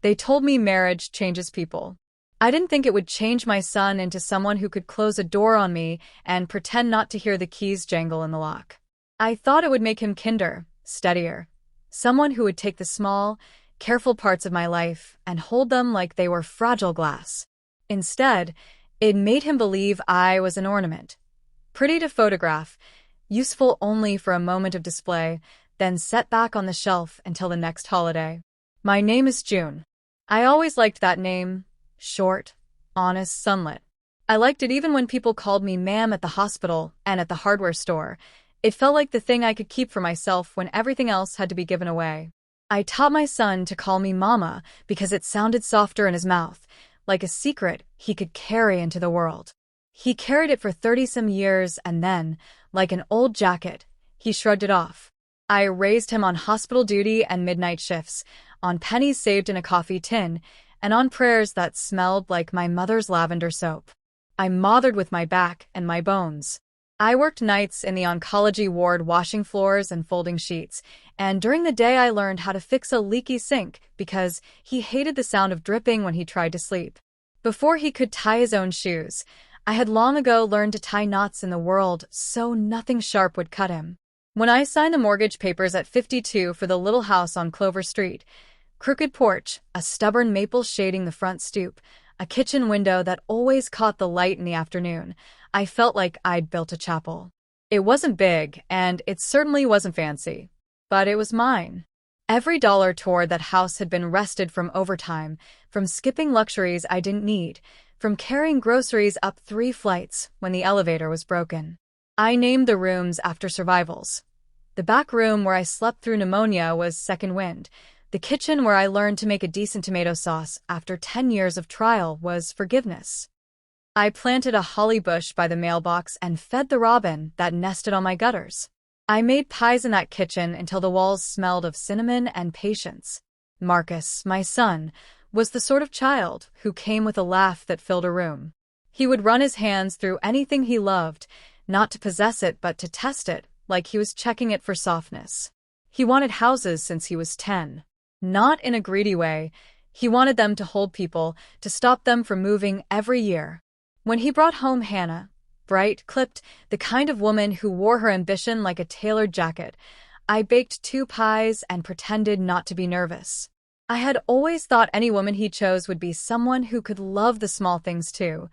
They told me marriage changes people. I didn't think it would change my son into someone who could close a door on me and pretend not to hear the keys jangle in the lock. I thought it would make him kinder, steadier, someone who would take the small, careful parts of my life and hold them like they were fragile glass. Instead, it made him believe I was an ornament, pretty to photograph, useful only for a moment of display, then set back on the shelf until the next holiday. My name is June. I always liked that name. Short, honest, sunlit. I liked it even when people called me ma'am at the hospital and at the hardware store. It felt like the thing I could keep for myself when everything else had to be given away. I taught my son to call me mama because it sounded softer in his mouth, like a secret he could carry into the world. He carried it for 30-some years and then, like an old jacket, he shrugged it off. I raised him on hospital duty and midnight shifts, on pennies saved in a coffee tin, and on prayers that smelled like my mother's lavender soap. I mothered with my back and my bones. I worked nights in the oncology ward washing floors and folding sheets, and during the day I learned how to fix a leaky sink because he hated the sound of dripping when he tried to sleep. Before he could tie his own shoes, I had long ago learned to tie knots in the world so nothing sharp would cut him. When I signed the mortgage papers at 52 for the little house on Clover Street, crooked porch, a stubborn maple shading the front stoop, a kitchen window that always caught the light in the afternoon, I felt like I'd built a chapel. It wasn't big, and it certainly wasn't fancy, but it was mine. Every dollar toward that house had been wrested from overtime, from skipping luxuries I didn't need, from carrying groceries up 3 flights when the elevator was broken. I named the rooms after survivals. The back room where I slept through pneumonia was second wind. The kitchen where I learned to make a decent tomato sauce after 10 years of trial was forgiveness. I planted a holly bush by the mailbox and fed the robin that nested on my gutters. I made pies in that kitchen until the walls smelled of cinnamon and patience. Marcus, my son, was the sort of child who came with a laugh that filled a room. He would run his hands through anything he loved, not to possess it but to test it, like he was checking it for softness. He wanted houses since he was 10. Not in a greedy way. He wanted them to hold people, to stop them from moving every year. When he brought home Hannah, bright, clipped, the kind of woman who wore her ambition like a tailored jacket, I baked 2 pies and pretended not to be nervous. I had always thought any woman he chose would be someone who could love the small things too.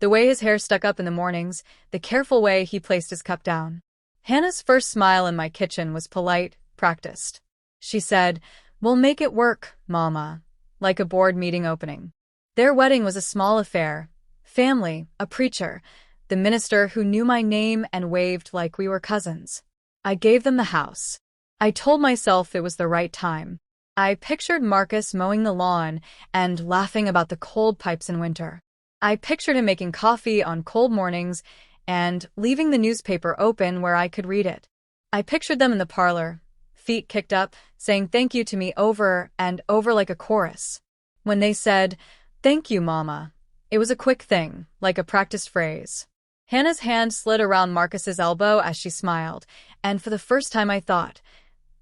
The way his hair stuck up in the mornings, the careful way he placed his cup down. Hannah's first smile in my kitchen was polite, practiced. She said, "We'll make it work, Mama," like a board meeting opening. Their wedding was a small affair. Family, a preacher, the minister who knew my name and waved like we were cousins. I gave them the house. I told myself it was the right time. I pictured Marcus mowing the lawn and laughing about the cold pipes in winter. I pictured him making coffee on cold mornings and leaving the newspaper open where I could read it. I pictured them in the parlor, feet kicked up, saying thank you to me over and over like a chorus. When they said, "Thank you, Mama," it was a quick thing, like a practiced phrase. Hannah's hand slid around Marcus's elbow as she smiled, and for the first time I thought,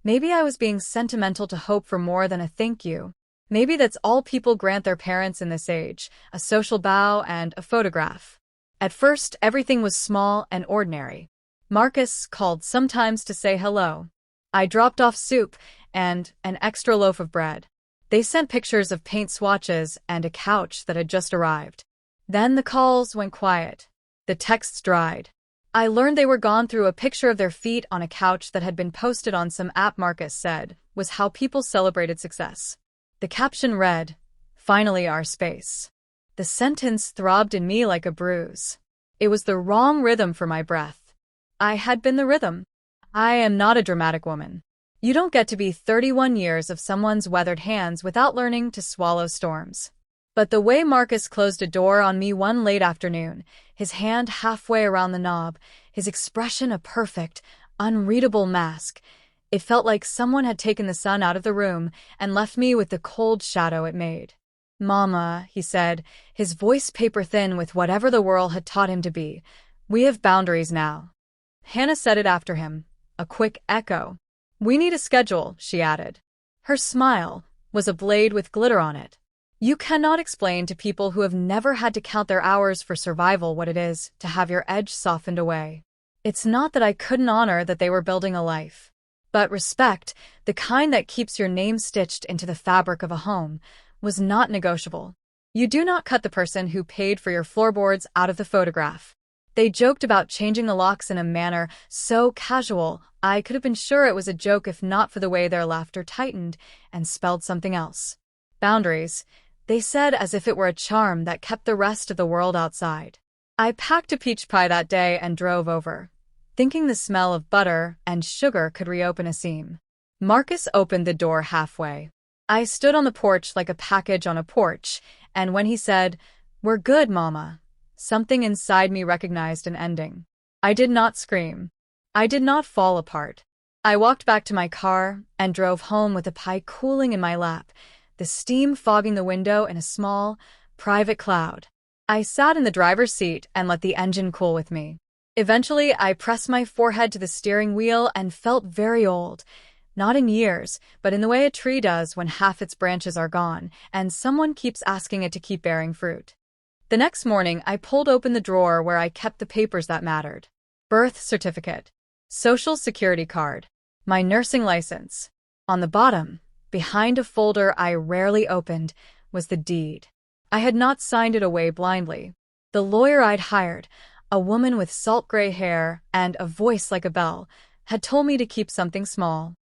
maybe I was being sentimental to hope for more than a thank you. Maybe that's all people grant their parents in this age, a social bow and a photograph. At first, everything was small and ordinary. Marcus called sometimes to say hello. I dropped off soup and an extra loaf of bread. They sent pictures of paint swatches and a couch that had just arrived. Then the calls went quiet. The texts dried. I learned they were gone through a picture of their feet on a couch that had been posted on some app Marcus said was how people celebrated success. The caption read, "Finally our space." The sentence throbbed in me like a bruise. It was the wrong rhythm for my breath. I had been the rhythm. I am not a dramatic woman. You don't get to be 31 years of someone's weathered hands without learning to swallow storms. But the way Marcus closed a door on me one late afternoon, his hand halfway around the knob, his expression a perfect, unreadable mask, it felt like someone had taken the sun out of the room and left me with the cold shadow it made. "Mama," he said, his voice paper-thin with whatever the world had taught him to be, "we have boundaries now." Hannah said it after him, a quick echo. "We need a schedule," she added. Her smile, was a blade with glitter on it. You cannot explain to people who have never had to count their hours for survival what it is to have your edge softened away. It's not that I couldn't honor that they were building a life. But respect, the kind that keeps your name stitched into the fabric of a home, was not negotiable. You do not cut the person who paid for your floorboards out of the photograph. They joked about changing the locks in a manner so casual, I could have been sure it was a joke if not for the way their laughter tightened and spelled something else. Boundaries, they said, as if it were a charm that kept the rest of the world outside. I packed a peach pie that day and drove over, thinking the smell of butter and sugar could reopen a seam. Marcus opened the door halfway. I stood on the porch like a package on a porch, and when he said, "We're good, Mama," something inside me recognized an ending. I did not scream. I did not fall apart. I walked back to my car and drove home with the pie cooling in my lap, the steam fogging the window in a small, private cloud. I sat in the driver's seat and let the engine cool with me. Eventually, I pressed my forehead to the steering wheel and felt very old. Not in years, but in the way a tree does when half its branches are gone, and someone keeps asking it to keep bearing fruit. The next morning, I pulled open the drawer where I kept the papers that mattered. Birth certificate, social security card, my nursing license. On the bottom, behind a folder I rarely opened, was the deed. I had not signed it away blindly. The lawyer I'd hired, a woman with salt gray hair and a voice like a bell, had told me to keep something small.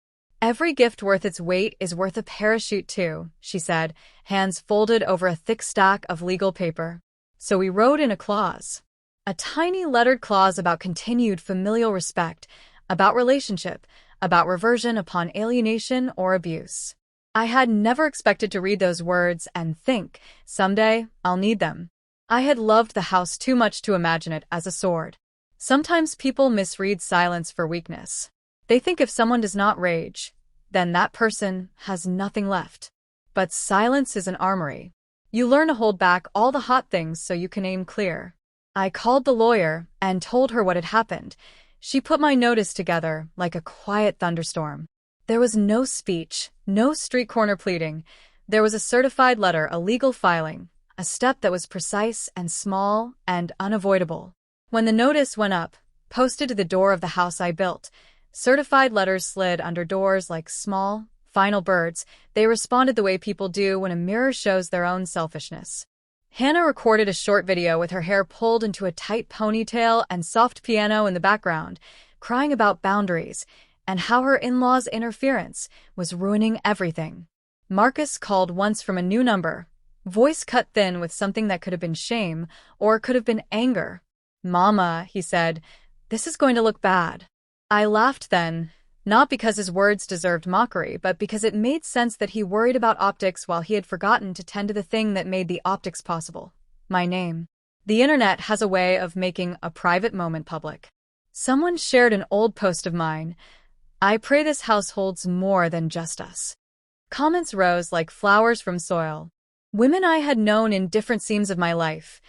"Every gift worth its weight is worth a parachute too," she said, hands folded over a thick stack of legal paper. So we wrote in a clause. A tiny lettered clause about continued familial respect, about relationship, about reversion upon alienation or abuse. I had never expected to read those words and think, someday, I'll need them. I had loved the house too much to imagine it as a sword. Sometimes people misread silence for weakness. They think if someone does not rage, then that person has nothing left. But silence is an armory. You learn to hold back all the hot things so you can aim clear. I called the lawyer and told her what had happened. She put my notice together like a quiet thunderstorm. There was no speech, no street corner pleading. There was a certified letter, a legal filing, a step that was precise and small and unavoidable. When the notice went up, posted to the door of the house I built, certified letters slid under doors like small, final birds. They responded the way people do when a mirror shows their own selfishness. Hannah recorded a short video with her hair pulled into a tight ponytail and soft piano in the background, crying about boundaries and how her in-laws' interference was ruining everything. Marcus called once from a new number, voice cut thin with something that could have been shame or could have been anger. "Mama," he said, "this is going to look bad." I laughed then, not because his words deserved mockery, but because it made sense that he worried about optics while he had forgotten to tend to the thing that made the optics possible: my name. The internet has a way of making a private moment public. Someone shared an old post of mine. "I pray this house holds more than just us." Comments rose like flowers from soil. Women I had known in different seams of my life.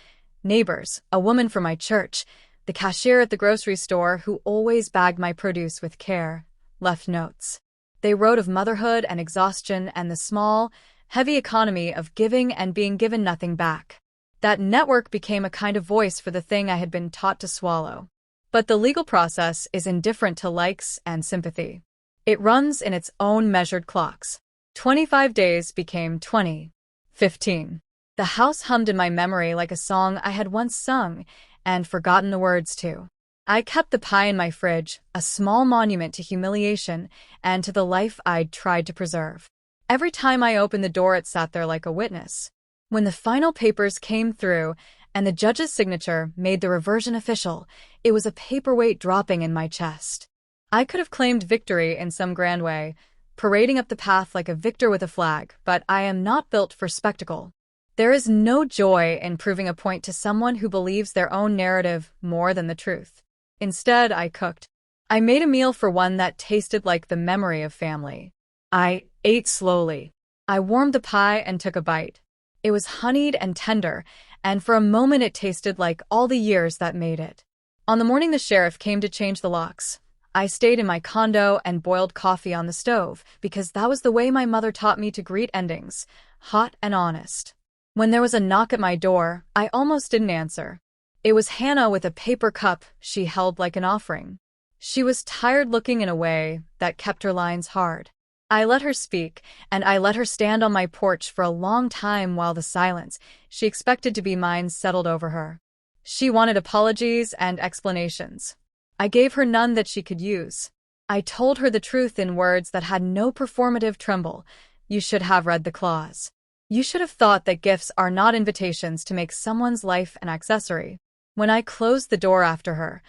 Neighbors, a woman from my church, the cashier at the grocery store who always bagged my produce with care, left notes. They wrote of motherhood and exhaustion and the small, heavy economy of giving and being given nothing back. That network became a kind of voice for the thing I had been taught to swallow. But the legal process is indifferent to likes and sympathy. It runs in its own measured clocks. 25 days became 20. 15. The house hummed in my memory like a song I had once sung and forgotten the words to. I kept the pie in my fridge, a small monument to humiliation and to the life I'd tried to preserve. Every time I opened the door, it sat there like a witness. When the final papers came through and the judge's signature made the reversion official, it was a paperweight dropping in my chest. I could have claimed victory in some grand way, parading up the path like a victor with a flag, but I am not built for spectacle. There is no joy in proving a point to someone who believes their own narrative more than the truth. Instead, I cooked. I made a meal for one that tasted like the memory of family. I ate slowly. I warmed the pie and took a bite. It was honeyed and tender, and for a moment it tasted like all the years that made it. On the morning the sheriff came to change the locks, I stayed in my condo and boiled coffee on the stove, because that was the way my mother taught me to greet endings, hot and honest. When there was a knock at my door, I almost didn't answer. It was Hannah with a paper cup she held like an offering. She was tired-looking in a way that kept her lines hard. I let her speak, and I let her stand on my porch for a long time while the silence she expected to be mine settled over her. She wanted apologies and explanations. I gave her none that she could use. I told her the truth in words that had no performative tremble. You should have read the clause. You should have thought that gifts are not invitations to make someone's life an accessory. When I closed the door after her,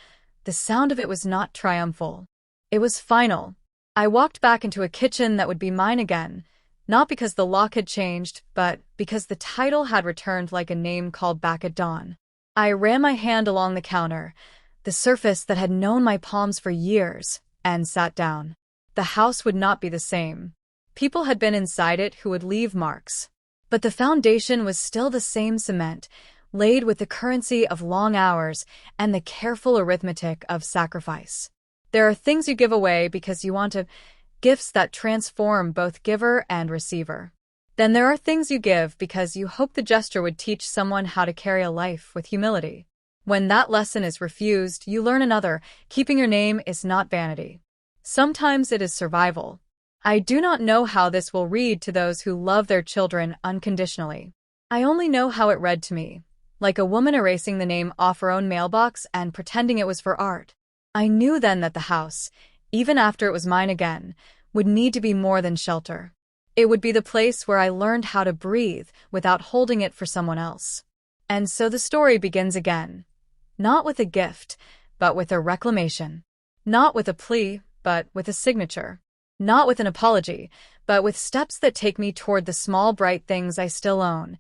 the sound of it was not triumphal. It was final. I walked back into a kitchen that would be mine again, not because the lock had changed, but because the title had returned like a name called back at dawn. I ran my hand along the counter, the surface that had known my palms for years, and sat down. The house would not be the same. People had been inside it who would leave marks. But the foundation was still the same cement, laid with the currency of long hours and the careful arithmetic of sacrifice. There are things you give away because you want to, gifts that transform both giver and receiver. Then there are things you give because you hope the gesture would teach someone how to carry a life with humility. When that lesson is refused, you learn another. Keeping your name is not vanity. Sometimes it is survival. I do not know how this will read to those who love their children unconditionally. I only know how it read to me, like a woman erasing the name off her own mailbox and pretending it was for art. I knew then that the house, even after it was mine again, would need to be more than shelter. It would be the place where I learned how to breathe without holding it for someone else. And so the story begins again. Not with a gift, but with a reclamation. Not with a plea, but with a signature. Not with an apology, but with steps that take me toward the small bright things I still own.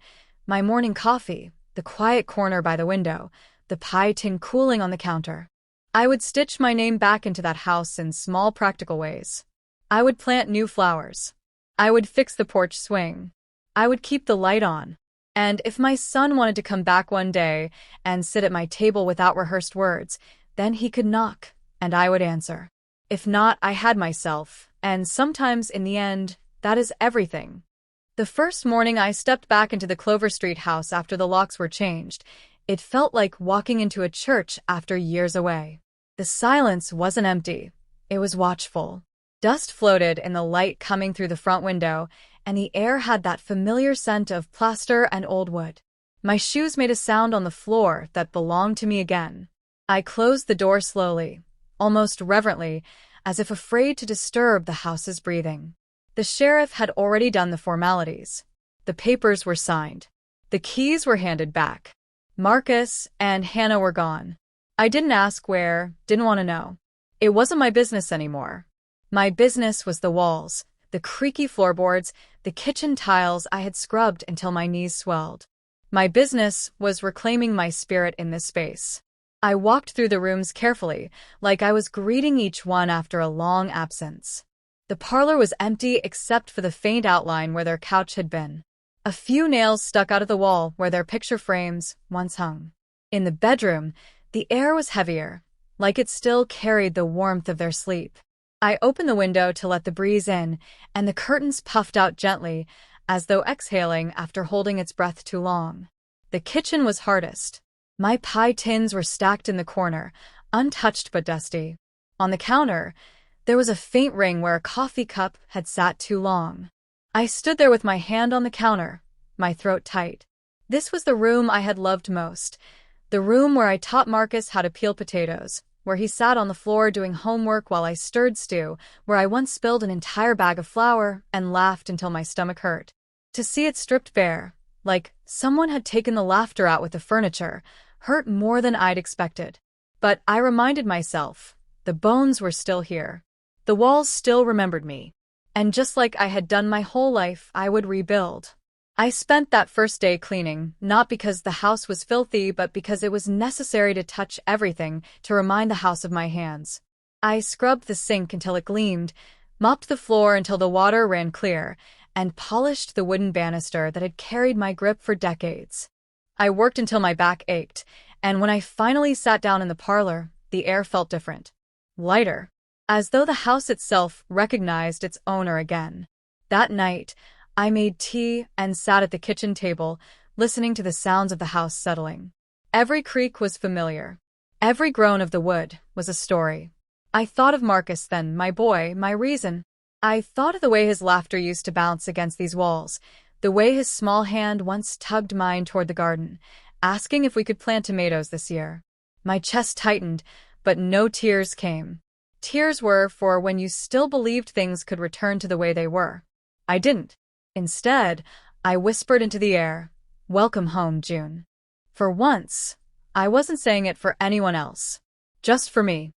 My morning coffee, the quiet corner by the window, the pie tin cooling on the counter. I would stitch my name back into that house in small practical ways. I would plant new flowers. I would fix the porch swing. I would keep the light on. And if my son wanted to come back one day and sit at my table without rehearsed words, then he could knock, and I would answer. If not, I had myself, and sometimes in the end, that is everything. The first morning I stepped back into the Clover Street house after the locks were changed, it felt like walking into a church after years away. The silence wasn't empty. It was watchful. Dust floated in the light coming through the front window, and the air had that familiar scent of plaster and old wood. My shoes made a sound on the floor that belonged to me again. I closed the door slowly, almost reverently, as if afraid to disturb the house's breathing. The sheriff had already done the formalities. The papers were signed. The keys were handed back. Marcus and Hannah were gone. I didn't ask where, didn't want to know. It wasn't my business anymore. My business was the walls, the creaky floorboards, the kitchen tiles I had scrubbed until my knees swelled. My business was reclaiming my spirit in this space. I walked through the rooms carefully, like I was greeting each one after a long absence. The parlor was empty except for the faint outline where their couch had been. A few nails stuck out of the wall where their picture frames once hung. In the bedroom, the air was heavier, like it still carried the warmth of their sleep. I opened the window to let the breeze in, and the curtains puffed out gently, as though exhaling after holding its breath too long. The kitchen was hardest. My pie tins were stacked in the corner, untouched but dusty. On the counter, there was a faint ring where a coffee cup had sat too long. I stood there with my hand on the counter, my throat tight. This was the room I had loved most, the room where I taught Marcus how to peel potatoes, where he sat on the floor doing homework while I stirred stew, where I once spilled an entire bag of flour and laughed until my stomach hurt. To see it stripped bare, like someone had taken the laughter out with the furniture, hurt more than I'd expected. But I reminded myself, the bones were still here. The walls still remembered me. And just like I had done my whole life, I would rebuild. I spent that first day cleaning, not because the house was filthy, but because it was necessary to touch everything to remind the house of my hands. I scrubbed the sink until it gleamed, mopped the floor until the water ran clear, and polished the wooden banister that had carried my grip for decades. I worked until my back ached, and when I finally sat down in the parlor, the air felt different. Lighter. as though the house itself recognized its owner again. That night, I made tea and sat at the kitchen table, listening to the sounds of the house settling. Every creak was familiar. Every groan of the wood was a story. I thought of Marcus then, my boy, my reason. I thought of the way his laughter used to bounce against these walls, the way his small hand once tugged mine toward the garden, asking if we could plant tomatoes this year. My chest tightened, but no tears came. Tears were for when you still believed things could return to the way they were. I didn't. Instead, I whispered into the air, "Welcome home, June." For once, I wasn't saying it for anyone else. Just for me.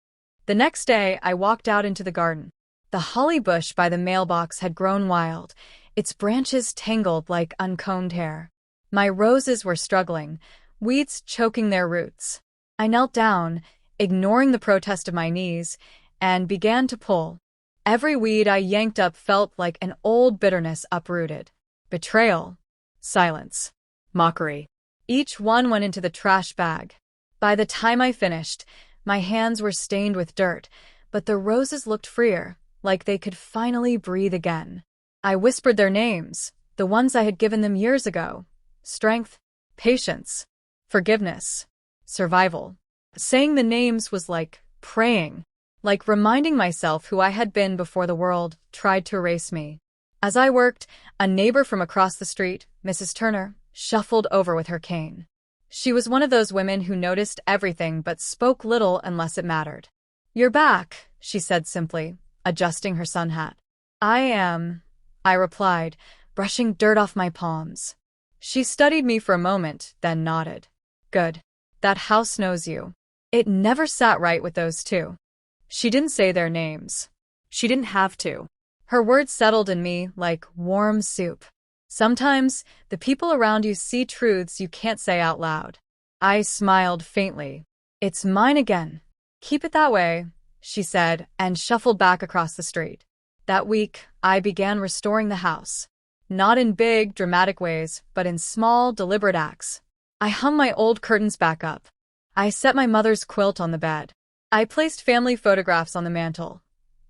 The next day, I walked out into the garden. The holly bush by the mailbox had grown wild, its branches tangled like uncombed hair. My roses were struggling, weeds choking their roots. I knelt down, ignoring the protest of my knees, and began to pull. Every weed I yanked up felt like an old bitterness uprooted. Betrayal. Silence. Mockery. Each one went into the trash bag. By the time I finished, my hands were stained with dirt, but the roses looked freer, like they could finally breathe again. I whispered their names, the ones I had given them years ago. Strength, patience, forgiveness, survival. Saying the names was like praying, like reminding myself who I had been before the world tried to erase me. As I worked, a neighbor from across the street, Mrs. Turner, shuffled over with her cane. She was one of those women who noticed everything but spoke little unless it mattered. "You're back," she said simply, adjusting her sun hat. "I am," I replied, brushing dirt off my palms. She studied me for a moment, then nodded. "Good. That house knows you." It never sat right with those two. She didn't say their names. She didn't have to. Her words settled in me like warm soup. Sometimes, the people around you see truths you can't say out loud. I smiled faintly. "It's mine again." "Keep it that way," she said, and shuffled back across the street. That week, I began restoring the house. Not in big, dramatic ways, but in small, deliberate acts. I hung my old curtains back up. I set my mother's quilt on the bed. I placed family photographs on the mantel.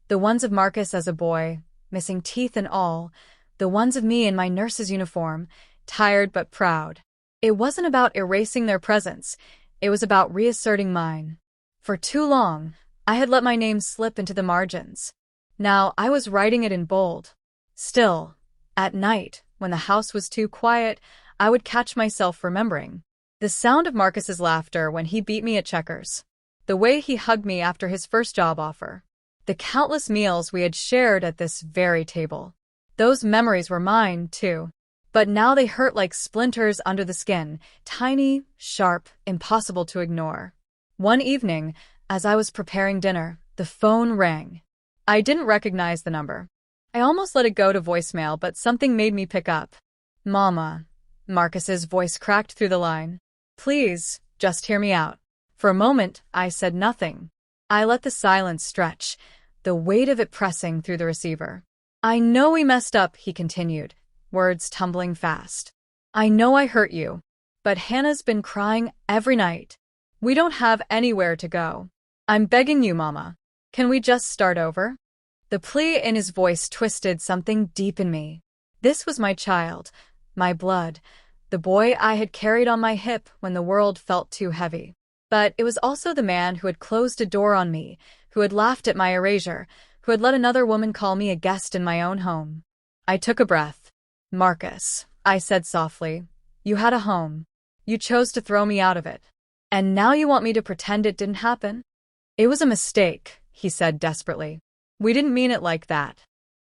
The ones of Marcus as a boy, missing teeth and all, the ones of me in my nurse's uniform, tired but proud. It wasn't about erasing their presence, it was about reasserting mine. For too long, I had let my name slip into the margins. Now I was writing it in bold. Still, at night, when the house was too quiet, I would catch myself remembering. The sound of Marcus's laughter when he beat me at checkers. The way he hugged me after his first job offer. The countless meals we had shared at this very table. Those memories were mine, too. But now they hurt like splinters under the skin, tiny, sharp, impossible to ignore. One evening, as I was preparing dinner, the phone rang. I didn't recognize the number. I almost let it go to voicemail, but something made me pick up. "Mama." Marcus's voice cracked through the line. "Please, just hear me out." For a moment, I said nothing. I let the silence stretch, the weight of it pressing through the receiver. "I know we messed up," he continued, words tumbling fast. "I know I hurt you. But Hannah's been crying every night. We don't have anywhere to go. I'm begging you, Mama. Can we just start over?" The plea in his voice twisted something deep in me. This was my child, my blood, the boy I had carried on my hip when the world felt too heavy. But it was also the man who had closed a door on me, who had laughed at my erasure, who had let another woman call me a guest in my own home. I took a breath. "Marcus," I said softly, "you had a home. You chose to throw me out of it. And now you want me to pretend it didn't happen?" "It was a mistake," he said desperately. "We didn't mean it like that."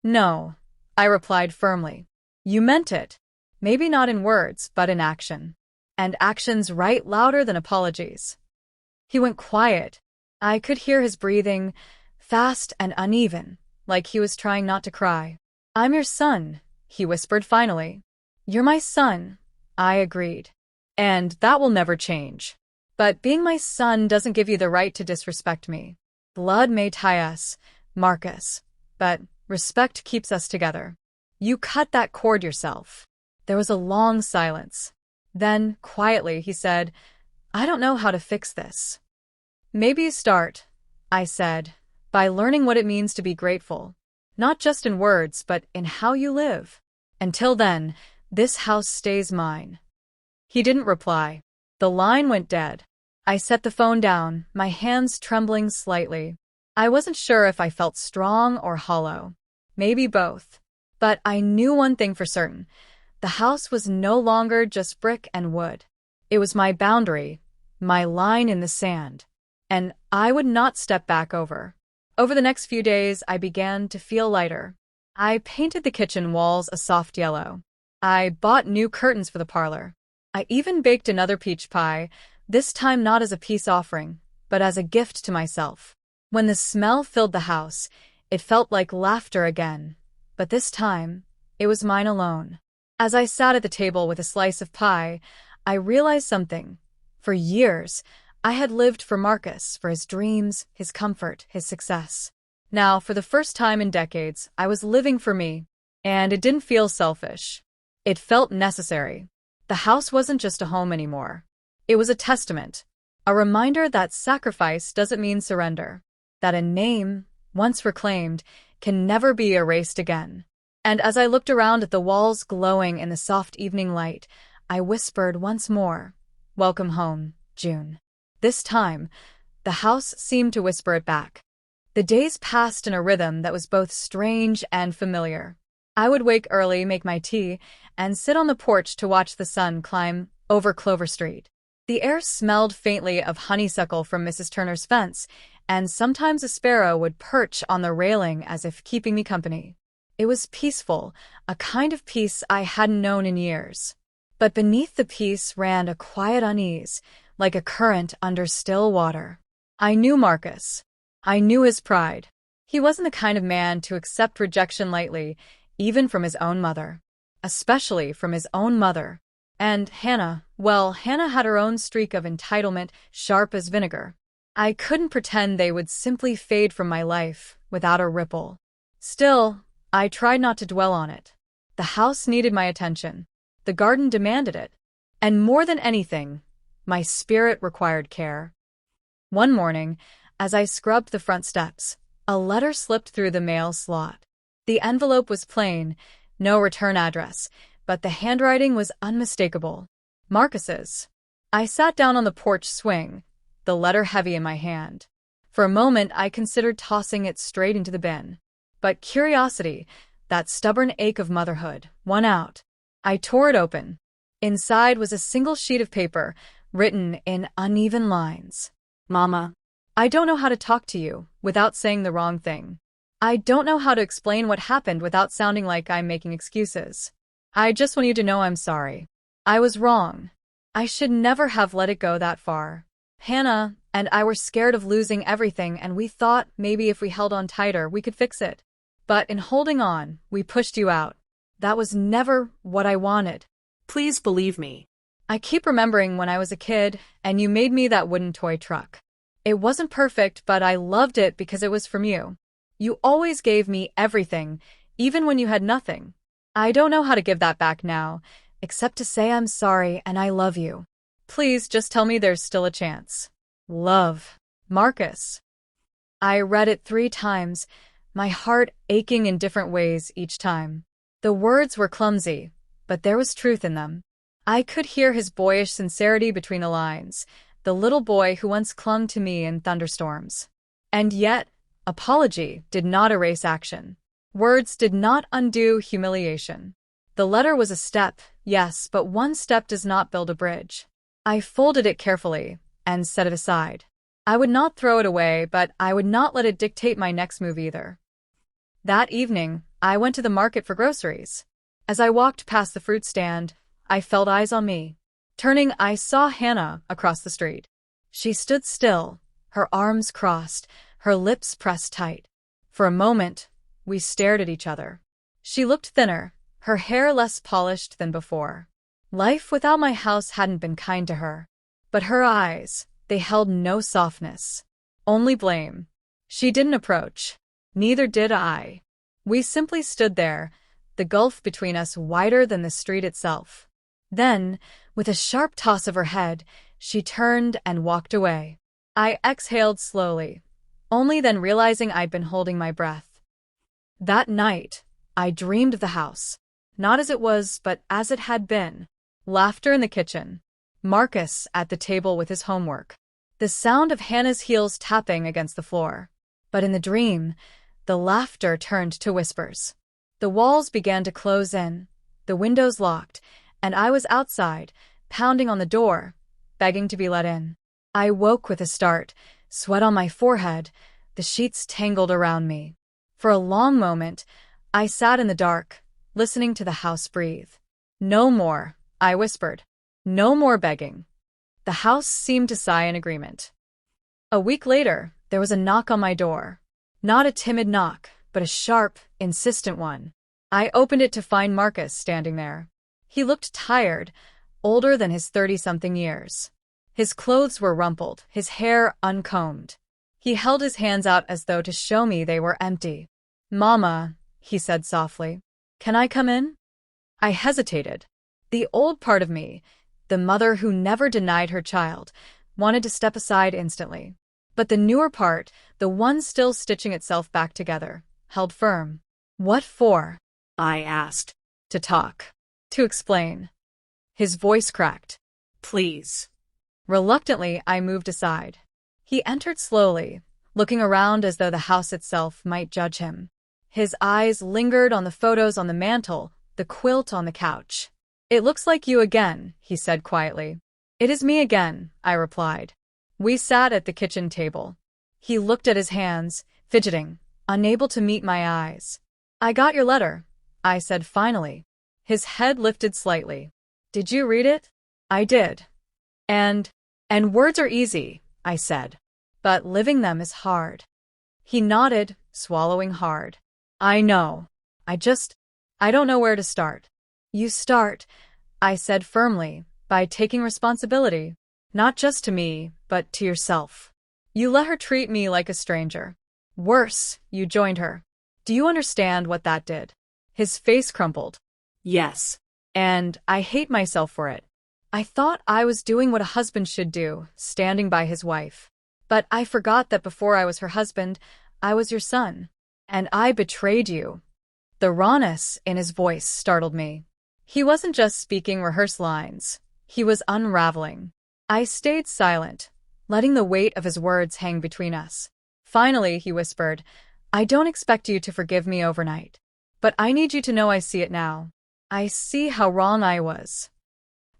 "No," I replied firmly. "You meant it. Maybe not in words, but in action. And actions write louder than apologies." He went quiet. I could hear his breathing, fast and uneven, like he was trying not to cry. "I'm your son," he whispered finally. "You're my son," I agreed. "And that will never change. But being my son doesn't give you the right to disrespect me. Blood may tie us, Marcus, but respect keeps us together. You cut that cord yourself." There was a long silence. Then, quietly, he said, "I don't know how to fix this." "Maybe you start," I said, by learning what it means to be grateful. Not just in words, but in how you live. Until then, this house stays mine. He didn't reply. The line went dead. I set the phone down, my hands trembling slightly. I wasn't sure if I felt strong or hollow. Maybe both. But I knew one thing for certain. The house was no longer just brick and wood. It was my boundary, my line in the sand. And I would not step back over. Over the next few days, I began to feel lighter. I painted the kitchen walls a soft yellow. I bought new curtains for the parlor. I even baked another peach pie, this time not as a peace offering, but as a gift to myself. When the smell filled the house, it felt like laughter again. But this time, it was mine alone. As I sat at the table with a slice of pie, I realized something. For years, I had lived for Marcus, for his dreams, his comfort, his success. Now, for the first time in decades, I was living for me. And it didn't feel selfish. It felt necessary. The house wasn't just a home anymore. It was a testament, a reminder that sacrifice doesn't mean surrender, that a name, once reclaimed, can never be erased again. And as I looked around at the walls glowing in the soft evening light, I whispered once more, "Welcome home, June." This time, the house seemed to whisper it back. The days passed in a rhythm that was both strange and familiar. I would wake early, make my tea, and sit on the porch to watch the sun climb over Clover Street. The air smelled faintly of honeysuckle from Mrs. Turner's fence, and sometimes a sparrow would perch on the railing as if keeping me company. It was peaceful, a kind of peace I hadn't known in years. But beneath the peace ran a quiet unease, like a current under still water. I knew Marcus. I knew his pride. He wasn't the kind of man to accept rejection lightly, even from his own mother. Especially from his own mother. And Hannah, well, Hannah had her own streak of entitlement, sharp as vinegar. I couldn't pretend they would simply fade from my life, without a ripple. Still, I tried not to dwell on it. The house needed my attention. The garden demanded it. And more than anything, my spirit required care. One morning, as I scrubbed the front steps, a letter slipped through the mail slot. The envelope was plain, no return address, but the handwriting was unmistakable. Marcus's. I sat down on the porch swing, the letter heavy in my hand. For a moment, I considered tossing it straight into the bin. But curiosity, that stubborn ache of motherhood, won out. I tore it open. Inside was a single sheet of paper, written in uneven lines. "Mama, I don't know how to talk to you without saying the wrong thing. I don't know how to explain what happened without sounding like I'm making excuses. I just want you to know I'm sorry. I was wrong. I should never have let it go that far. Hannah and I were scared of losing everything, and we thought maybe if we held on tighter, we could fix it. But in holding on, we pushed you out. That was never what I wanted. Please believe me. I keep remembering when I was a kid, and you made me that wooden toy truck. It wasn't perfect, but I loved it because it was from you. You always gave me everything, even when you had nothing. I don't know how to give that back now, except to say I'm sorry and I love you. Please just tell me there's still a chance. Love. Marcus." I read it 3 times, my heart aching in different ways each time. The words were clumsy, but there was truth in them. I could hear his boyish sincerity between the lines, the little boy who once clung to me in thunderstorms. And yet, apology did not erase action. Words did not undo humiliation. The letter was a step, yes, but one step does not build a bridge. I folded it carefully and set it aside. I would not throw it away, but I would not let it dictate my next move either. That evening, I went to the market for groceries. As I walked past the fruit stand, I felt eyes on me. Turning, I saw Hannah across the street. She stood still, her arms crossed, her lips pressed tight. For a moment, we stared at each other. She looked thinner, her hair less polished than before. Life without my house hadn't been kind to her. But her eyes, they held no softness. Only blame. She didn't approach. Neither did I. We simply stood there, the gulf between us wider than the street itself. Then, with a sharp toss of her head, she turned and walked away. I exhaled slowly. only then realizing I'd been holding my breath. That night, I dreamed of the house. Not as it was, but as it had been. Laughter in the kitchen. Marcus at the table with his homework. The sound of Hannah's heels tapping against the floor. But in the dream, the laughter turned to whispers. The walls began to close in, the windows locked, and I was outside, pounding on the door, begging to be let in. I woke with a start, sweat on my forehead, the sheets tangled around me. For a long moment, I sat in the dark, listening to the house breathe. "No more," I whispered. "No more begging." The house seemed to sigh in agreement. A week later, there was a knock on my door. Not a timid knock, but a sharp, insistent one. I opened it to find Marcus standing there. He looked tired, older than his 30-something years. His clothes were rumpled, his hair uncombed. He held his hands out as though to show me they were empty. "Mama," he said softly, "can I come in?" I hesitated. The old part of me, the mother who never denied her child, wanted to step aside instantly. But the newer part, the one still stitching itself back together, held firm. "What for?" I asked. "To talk. To explain." His voice cracked. "Please." Reluctantly, I moved aside. He entered slowly, looking around as though the house itself might judge him. His eyes lingered on the photos on the mantel, the quilt on the couch. "It looks like you again," he said quietly. "It is me again," I replied. We sat at the kitchen table. He looked at his hands, fidgeting, unable to meet my eyes. "I got your letter," I said finally. His head lifted slightly. "Did you read it?" "I did. And words are easy," I said. "But living them is hard." He nodded, swallowing hard. "I know. I don't know where to start." "You start," I said firmly, "by taking responsibility. Not just to me, but to yourself. You let her treat me like a stranger. Worse, you joined her. Do you understand what that did?" His face crumpled. "Yes. And I hate myself for it. I thought I was doing what a husband should do, standing by his wife. But I forgot that before I was her husband, I was your son. And I betrayed you." The rawness in his voice startled me. He wasn't just speaking rehearsed lines. He was unraveling. I stayed silent, letting the weight of his words hang between us. Finally, he whispered, "I don't expect you to forgive me overnight. But I need you to know I see it now. I see how wrong I was."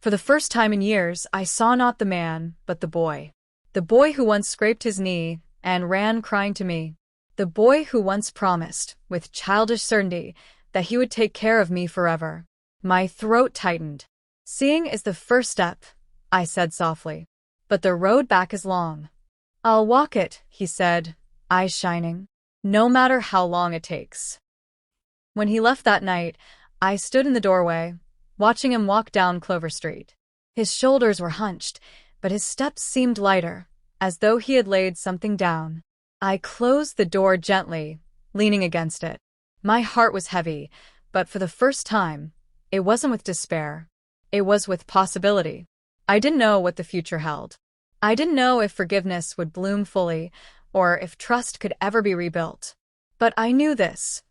For the first time in years, I saw not the man, but the boy. The boy who once scraped his knee and ran crying to me. The boy who once promised, with childish certainty, that he would take care of me forever. My throat tightened. "Seeing is the first step," I said softly. "But the road back is long." "I'll walk it," he said, eyes shining. "No matter how long it takes." When he left that night, I stood in the doorway, watching him walk down Clover Street. His shoulders were hunched, but his steps seemed lighter, as though he had laid something down. I closed the door gently, leaning against it. My heart was heavy, but for the first time, it wasn't with despair. It was with possibility. I didn't know what the future held. I didn't know if forgiveness would bloom fully, or if trust could ever be rebuilt. But I knew this.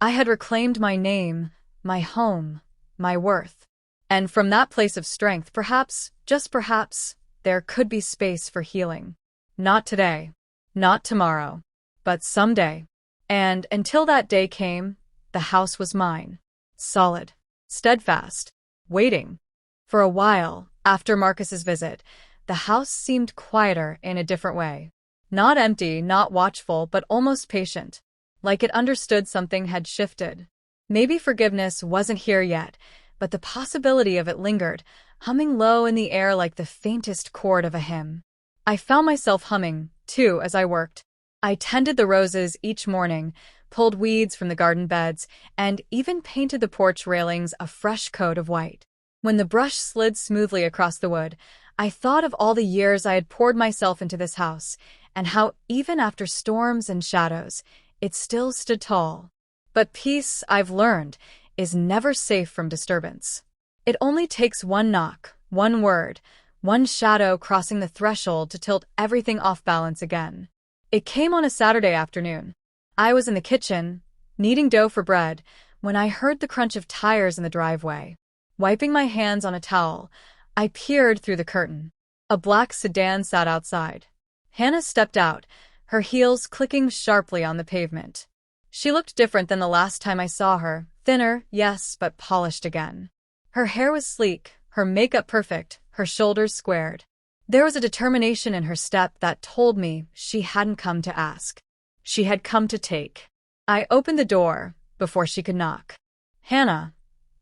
I had reclaimed my name, my home, my worth. And from that place of strength, perhaps, just perhaps, there could be space for healing. Not today. Not tomorrow. But someday. And until that day came, the house was mine. Solid. Steadfast. Waiting. For a while, after Marcus's visit, the house seemed quieter in a different way. Not empty, not watchful, but almost patient. Like it understood something had shifted. Maybe forgiveness wasn't here yet, but the possibility of it lingered, humming low in the air like the faintest chord of a hymn. I found myself humming, too, as I worked. I tended the roses each morning, pulled weeds from the garden beds, and even painted the porch railings a fresh coat of white. When the brush slid smoothly across the wood, I thought of all the years I had poured myself into this house, and how, even after storms and shadows, it still stood tall. But peace, I've learned, is never safe from disturbance. It only takes one knock, one word, one shadow crossing the threshold to tilt everything off balance again. It came on a Saturday afternoon. I was in the kitchen, kneading dough for bread, when I heard the crunch of tires in the driveway. Wiping my hands on a towel, I peered through the curtain. A black sedan sat outside. Hannah stepped out, her heels clicking sharply on the pavement. She looked different than the last time I saw her, thinner, yes, but polished again. Her hair was sleek, her makeup perfect, her shoulders squared. There was a determination in her step that told me she hadn't come to ask. She had come to take. I opened the door before she could knock. "Hannah,"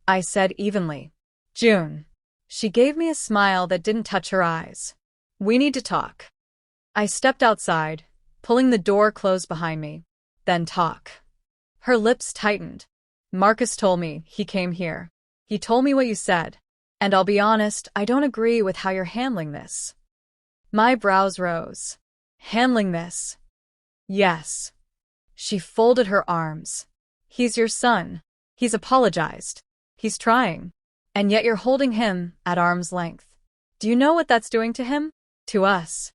I said evenly. "June." She gave me a smile that didn't touch her eyes. "We need to talk." I stepped outside, pulling the door closed behind me. "Then talk." Her lips tightened. "Marcus told me he came here. He told me what you said. And I'll be honest, I don't agree with how you're handling this." My brows rose. "Handling this?" "Yes." She folded her arms. "He's your son. He's apologized. He's trying. And yet you're holding him at arm's length. Do you know what that's doing to him? To us?"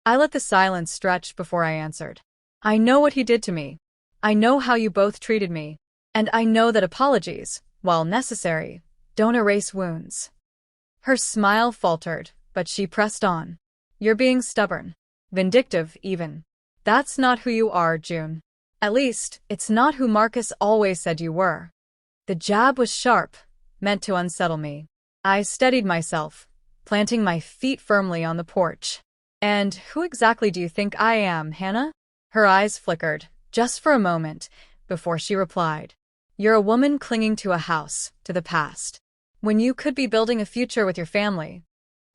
I let the silence stretch before I answered. "I know what he did to me. I know how you both treated me. And I know that apologies, while necessary, don't erase wounds." Her smile faltered, but she pressed on. "You're being stubborn. Vindictive, even. That's not who you are, June. At least, it's not who Marcus always said you were." The jab was sharp, meant to unsettle me. I steadied myself, planting my feet firmly on the porch. "And who exactly do you think I am, Hannah?" Her eyes flickered, just for a moment, before she replied. "You're a woman clinging to a house, to the past, when you could be building a future with your family."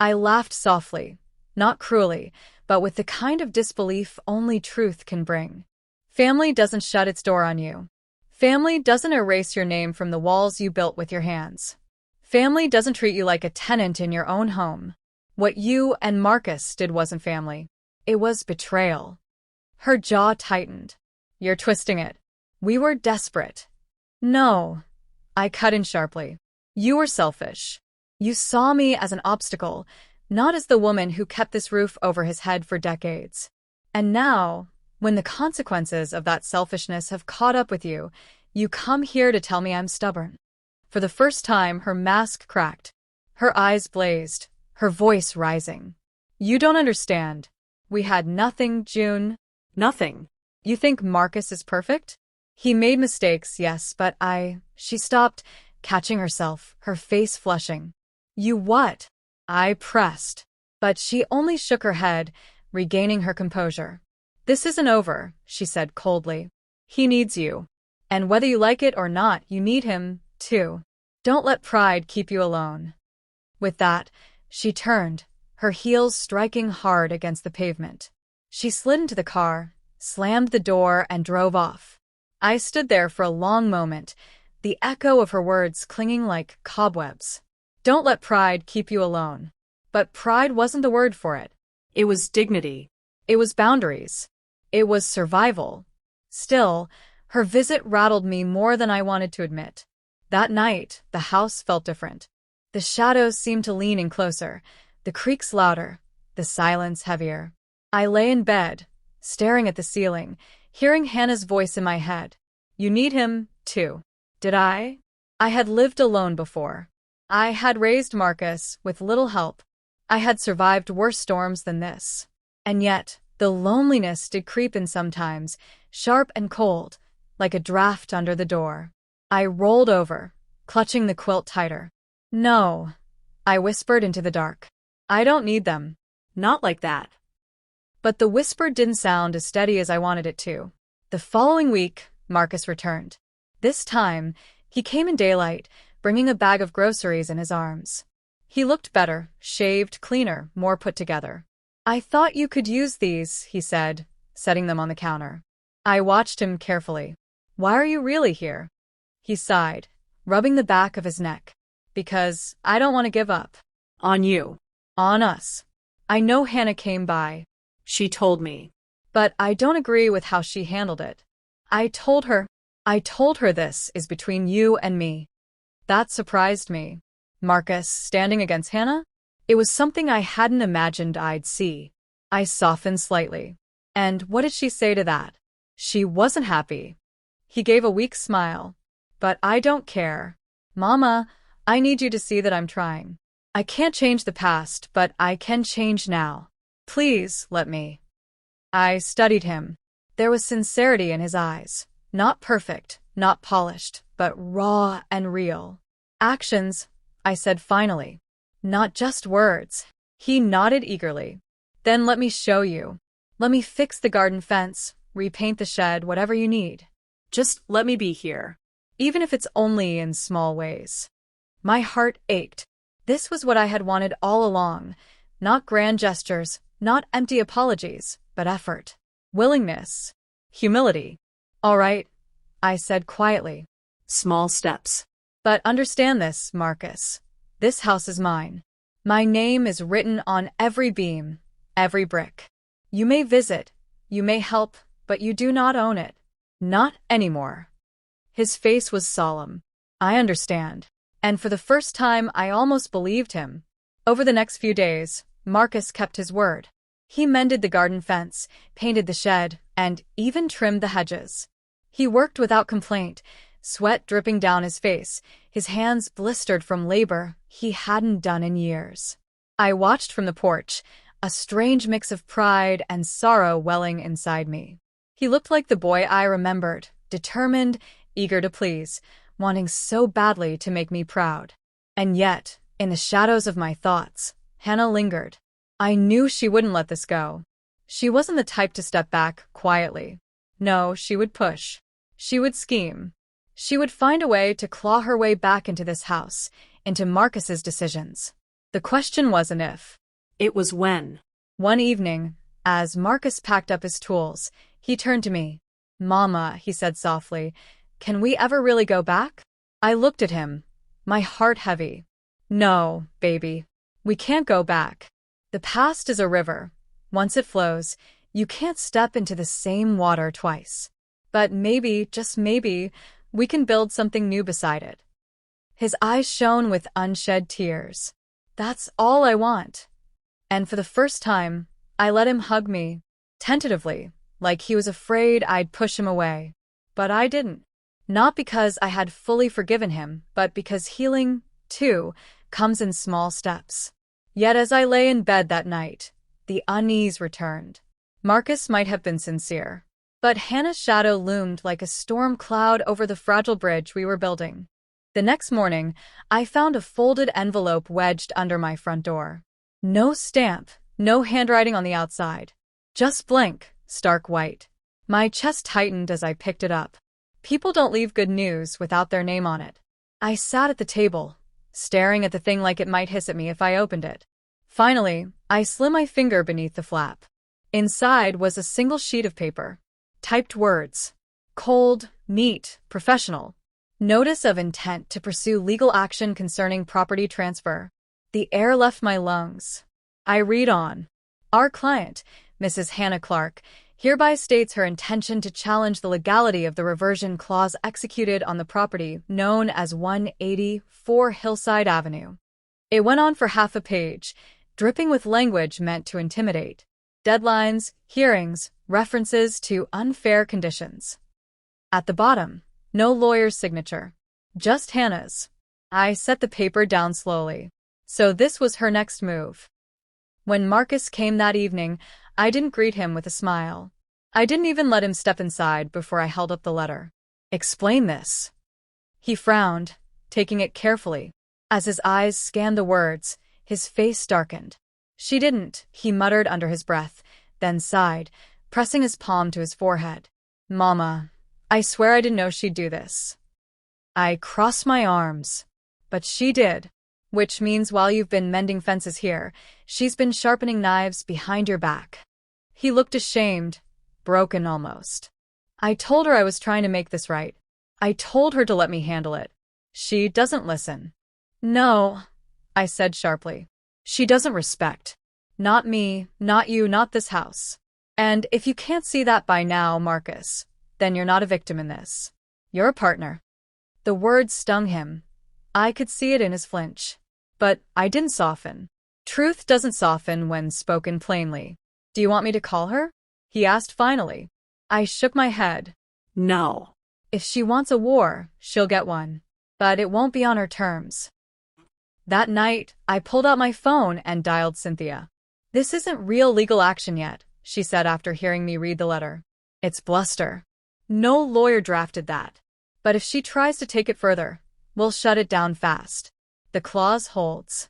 I laughed softly, not cruelly, but with the kind of disbelief only truth can bring. Family doesn't shut its door on you. Family doesn't erase your name from the walls you built with your hands. Family doesn't treat you like a tenant in your own home. What you and Marcus did wasn't family. It was betrayal. Her jaw tightened. "You're twisting it. We were desperate." "No," I cut in sharply. "You were selfish. You saw me as an obstacle, not as the woman who kept this roof over his head for decades. And now, when the consequences of that selfishness have caught up with you, you come here to tell me I'm stubborn." For the first time, her mask cracked. Her eyes blazed, her voice rising. "You don't understand. We had nothing, June. Nothing. You think Marcus is perfect? He made mistakes, yes, but She stopped, catching herself, her face flushing. "You what?" I pressed. But she only shook her head, regaining her composure. "This isn't over," she said coldly. "He needs you. And whether you like it or not, you need him, too. Don't let pride keep you alone." With that, she turned, her heels striking hard against the pavement. She slid into the car, slammed the door, and drove off. I stood there for a long moment, the echo of her words clinging like cobwebs. Don't let pride keep you alone. But pride wasn't the word for it. It was dignity. It was boundaries. It was survival. Still, her visit rattled me more than I wanted to admit. That night, the house felt different. The shadows seemed to lean in closer, the creaks louder, the silence heavier. I lay in bed, staring at the ceiling, hearing Hannah's voice in my head. "You need him, too." Did I? I had lived alone before. I had raised Marcus with little help. I had survived worse storms than this. And yet, the loneliness did creep in sometimes, sharp and cold, like a draft under the door. I rolled over, clutching the quilt tighter. "No," I whispered into the dark. "I don't need them. Not like that." But the whisper didn't sound as steady as I wanted it to. The following week, Marcus returned. This time, he came in daylight, bringing a bag of groceries in his arms. He looked better, shaved, cleaner, more put together. "I thought you could use these," he said, setting them on the counter. I watched him carefully. "Why are you really here?" He sighed, rubbing the back of his neck. "Because I don't want to give up." "On you." "On us. I know Hannah came by. She told me. But I don't agree with how she handled it. I told her this is between you and me." That surprised me. Marcus standing against Hannah? It was something I hadn't imagined I'd see. I softened slightly. And what did she say to that? She wasn't happy. He gave a weak smile. But I don't care. Mama, I need you to see that I'm trying. I can't change the past, but I can change now. Please, let me. I studied him. There was sincerity in his eyes. Not perfect, not polished, but raw and real. Actions, I said finally. Not just words. He nodded eagerly. Then let me show you. Let me fix the garden fence, repaint the shed, whatever you need. Just let me be here. Even if it's only in small ways. My heart ached. This was what I had wanted all along. Not grand gestures, not empty apologies, but effort. Willingness. Humility. All right, I said quietly. Small steps. But understand this, Marcus. This house is mine. My name is written on every beam, every brick. You may visit, you may help, but you do not own it. Not anymore. His face was solemn. I understand. And for the first time, I almost believed him. Over the next few days, Marcus kept his word. He mended the garden fence, painted the shed, and even trimmed the hedges. He worked without complaint, sweat dripping down his face, his hands blistered from labor he hadn't done in years. I watched from the porch, a strange mix of pride and sorrow welling inside me. He looked like the boy I remembered, determined, eager to please, wanting so badly to make me proud. And yet, in the shadows of my thoughts, Hannah lingered. I knew she wouldn't let this go. She wasn't the type to step back quietly. No, she would push. She would scheme. She would find a way to claw her way back into this house, into Marcus's decisions. The question wasn't if. It was when. One evening, as Marcus packed up his tools, he turned to me. Mama, he said softly, can we ever really go back? I looked at him, my heart heavy. No, baby. We can't go back. The past is a river. Once it flows, you can't step into the same water twice. But maybe, just maybe, we can build something new beside it. His eyes shone with unshed tears. That's all I want. And for the first time, I let him hug me, tentatively, like he was afraid I'd push him away. But I didn't. Not because I had fully forgiven him, but because healing, too, comes in small steps. Yet as I lay in bed that night, the unease returned. Marcus might have been sincere, but Hannah's shadow loomed like a storm cloud over the fragile bridge we were building. The next morning, I found a folded envelope wedged under my front door. No stamp, no handwriting on the outside. Just blank, stark white. My chest tightened as I picked it up. People don't leave good news without their name on it. I sat at the table, staring at the thing like it might hiss at me if I opened it. Finally, I slid my finger beneath the flap. Inside was a single sheet of paper. Typed words. Cold, neat, professional. Notice of intent to pursue legal action concerning property transfer. The air left my lungs. I read on. Our client, Mrs. Hannah Clark, hereby states her intention to challenge the legality of the reversion clause executed on the property known as 184 Hillside Avenue. It went on for half a page, dripping with language meant to intimidate. Deadlines, hearings, references to unfair conditions. At the bottom, no lawyer's signature. Just Hannah's. I set the paper down slowly. So this was her next move. When Marcus came that evening, I didn't greet him with a smile. I didn't even let him step inside before I held up the letter. Explain this. He frowned, taking it carefully. As his eyes scanned the words, his face darkened. She didn't, he muttered under his breath, then sighed, pressing his palm to his forehead. Mama, I swear I didn't know she'd do this. I crossed my arms. But she did. Which means while you've been mending fences here, she's been sharpening knives behind your back. He looked ashamed, broken almost. I told her I was trying to make this right. I told her to let me handle it. She doesn't listen. No, I said sharply. She doesn't respect. Not me, not you, not this house. And if you can't see that by now, Marcus, then you're not a victim in this. You're a partner. The words stung him. I could see it in his flinch. But I didn't soften. Truth doesn't soften when spoken plainly. Do you want me to call her? he asked finally. I shook my head. No. If she wants a war, she'll get one. But it won't be on her terms. That night, I pulled out my phone and dialed Cynthia. This isn't real legal action yet, she said after hearing me read the letter. It's bluster. No lawyer drafted that. But if she tries to take it further, we'll shut it down fast. The clause holds.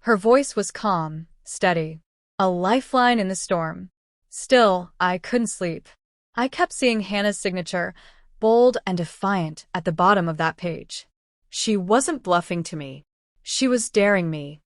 Her voice was calm, steady. A lifeline in the storm. Still, I couldn't sleep. I kept seeing Hannah's signature, bold and defiant, at the bottom of that page. She wasn't bluffing to me. She was daring me.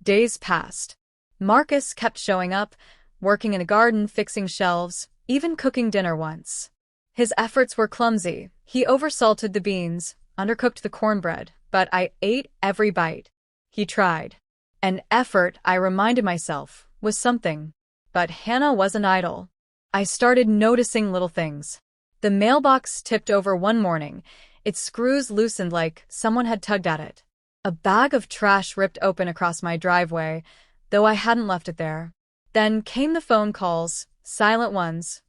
Days passed. Marcus kept showing up, working in the garden, fixing shelves, even cooking dinner once. His efforts were clumsy. He oversalted the beans, undercooked the cornbread, but I ate every bite. He tried. An effort, I reminded myself, was something. But Hannah wasn't idle. I started noticing little things. The mailbox tipped over one morning. Its screws loosened like someone had tugged at it. A bag of trash ripped open across my driveway, though I hadn't left it there. Then came the phone calls, silent ones,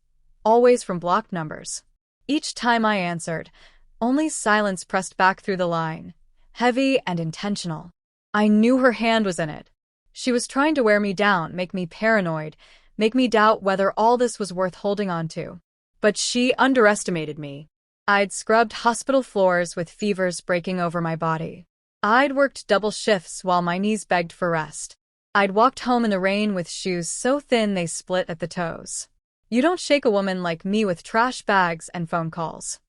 always from blocked numbers. Each time I answered, only silence pressed back through the line, heavy and intentional. I knew her hand was in it. She was trying to wear me down, make me paranoid, make me doubt whether all this was worth holding on to. But she underestimated me. I'd scrubbed hospital floors with fevers breaking over my body. I'd worked double shifts while my knees begged for rest. I'd walked home in the rain with shoes so thin they split at the toes. You don't shake a woman like me with trash bags and phone calls.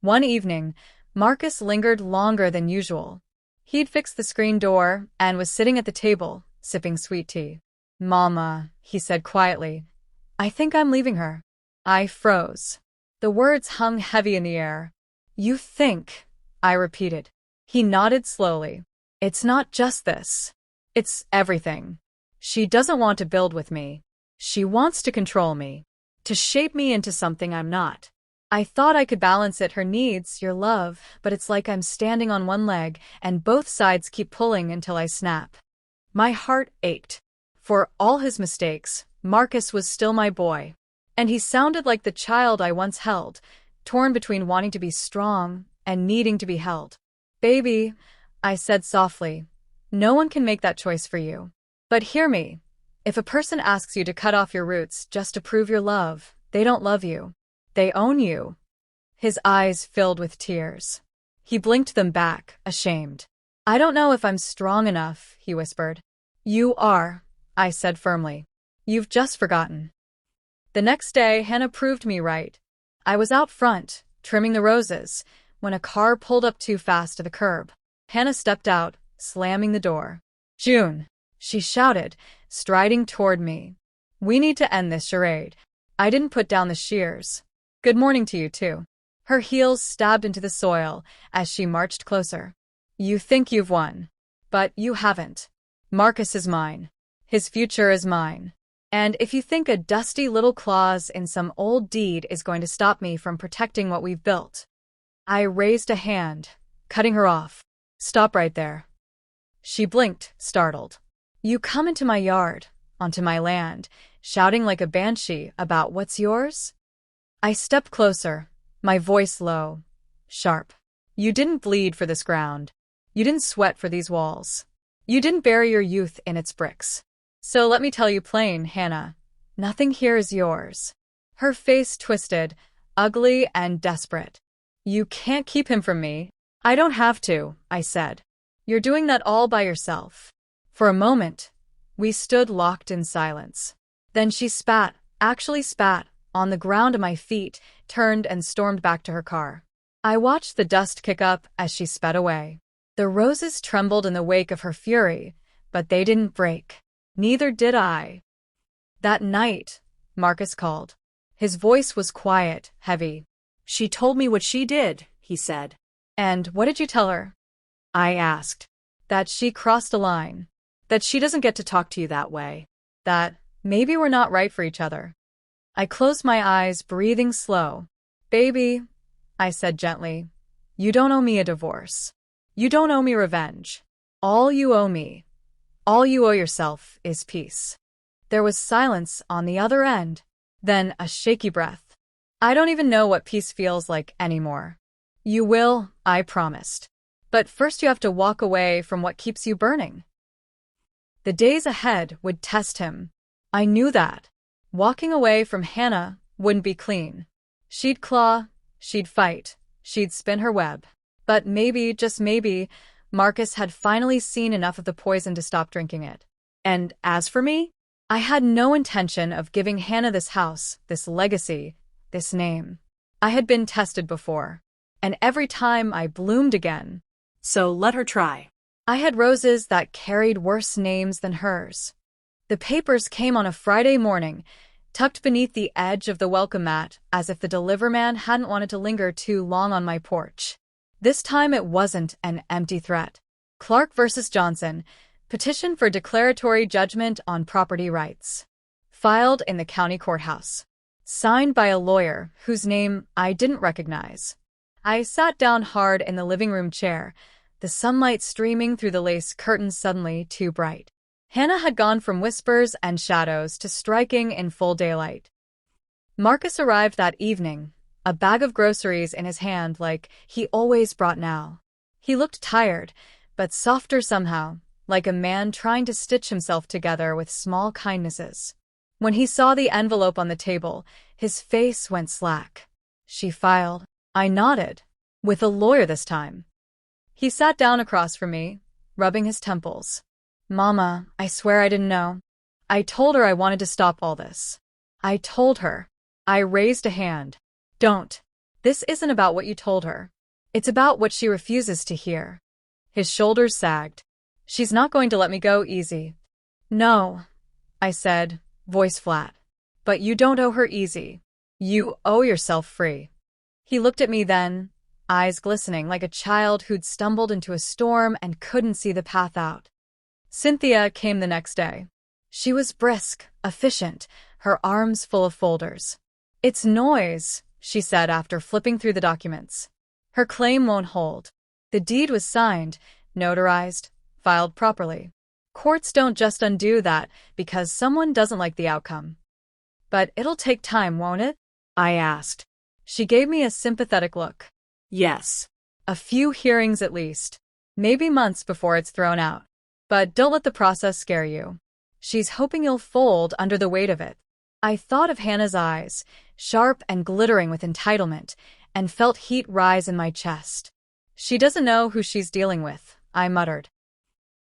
One evening, Marcus lingered longer than usual. He'd fixed the screen door and was sitting at the table, sipping sweet tea. "Mama," he said quietly, "I think I'm leaving her." I froze. The words hung heavy in the air. "You think," I repeated. He nodded slowly. "It's not just this. It's everything. She doesn't want to build with me. She wants to control me, to shape me into something I'm not. I thought I could balance it, her needs, your love, but it's like I'm standing on one leg and both sides keep pulling until I snap." My heart ached. For all his mistakes, Marcus was still my boy. And he sounded like the child I once held, torn between wanting to be strong and needing to be held. "Baby," I said softly, "no one can make that choice for you. But hear me. If a person asks you to cut off your roots just to prove your love, they don't love you. They own you." His eyes filled with tears. He blinked them back, ashamed. "I don't know if I'm strong enough," he whispered. "You are," I said firmly. "You've just forgotten." The next day, Hannah proved me right. I was out front, trimming the roses, when a car pulled up too fast to the curb. Hannah stepped out, slamming the door. "June," she shouted, striding toward me. "We need to end this charade." I didn't put down the shears. "Good morning to you, too." Her heels stabbed into the soil as she marched closer. "You think you've won. But you haven't. Marcus is mine. His future is mine. And if you think a dusty little clause in some old deed is going to stop me from protecting what we've built." I raised a hand, cutting her off. "Stop right there." She blinked, startled. "You come into my yard, onto my land, shouting like a banshee about what's yours?" I stepped closer, my voice low, sharp. "You didn't bleed for this ground. You didn't sweat for these walls. You didn't bury your youth in its bricks. So let me tell you plain, Hannah, nothing here is yours." Her face twisted, ugly and desperate. "You can't keep him from me." "I don't have to," I said. "You're doing that all by yourself." For a moment, we stood locked in silence. Then she spat, actually spat, on the ground at my feet, turned and stormed back to her car. I watched the dust kick up as she sped away. The roses trembled in the wake of her fury, but they didn't break. Neither did I. That night, Marcus called. His voice was quiet, heavy. "She told me what she did," he said. "And what did you tell her?" I asked. "That she crossed a line. That she doesn't get to talk to you that way. That maybe we're not right for each other." I closed my eyes, breathing slow. "Baby," I said gently, "you don't owe me a divorce. You don't owe me revenge. All you owe me, all you owe yourself, is peace." There was silence on the other end. Then a shaky breath. I don't even know what peace feels like anymore. You will, I promised. But first you have to walk away from what keeps you burning. The days ahead would test him. I knew that. Walking away from Hannah wouldn't be clean. She'd claw, she'd fight, she'd spin her web. But maybe, just maybe, Marcus had finally seen enough of the poison to stop drinking it. And as for me, I had no intention of giving Hannah this house, this legacy, this name. I had been tested before. And every time I bloomed again. So let her try. I had roses that carried worse names than hers. The papers came on a Friday morning, tucked beneath the edge of the welcome mat, as if the deliverman hadn't wanted to linger too long on my porch. This time it wasn't an empty threat. Clark versus Johnson, petition for declaratory judgment on property rights. Filed in the county courthouse. Signed by a lawyer whose name I didn't recognize. I sat down hard in the living room chair, the sunlight streaming through the lace curtains suddenly too bright. Hannah had gone from whispers and shadows to striking in full daylight. Marcus arrived that evening, a bag of groceries in his hand like he always brought now. He looked tired, but softer somehow, like a man trying to stitch himself together with small kindnesses. When he saw the envelope on the table, his face went slack. She filed. I nodded. With a lawyer this time. He sat down across from me, rubbing his temples. Mama, I swear I didn't know. I told her I wanted to stop all this. I told her. I raised a hand. Don't. This isn't about what you told her. It's about what she refuses to hear. His shoulders sagged. She's not going to let me go easy. No, I said, voice flat. But you don't owe her easy. You owe yourself free. He looked at me then, eyes glistening like a child who'd stumbled into a storm and couldn't see the path out. Cynthia came the next day. She was brisk, efficient, her arms full of folders. It's noise, she said after flipping through the documents. Her claim won't hold. The deed was signed, notarized, filed properly. Courts don't just undo that because someone doesn't like the outcome. But it'll take time, won't it? I asked. She gave me a sympathetic look. Yes. A few hearings at least. Maybe months before it's thrown out. But don't let the process scare you. She's hoping you'll fold under the weight of it. I thought of Hannah's eyes, sharp and glittering with entitlement, and felt heat rise in my chest. She doesn't know who she's dealing with, I muttered.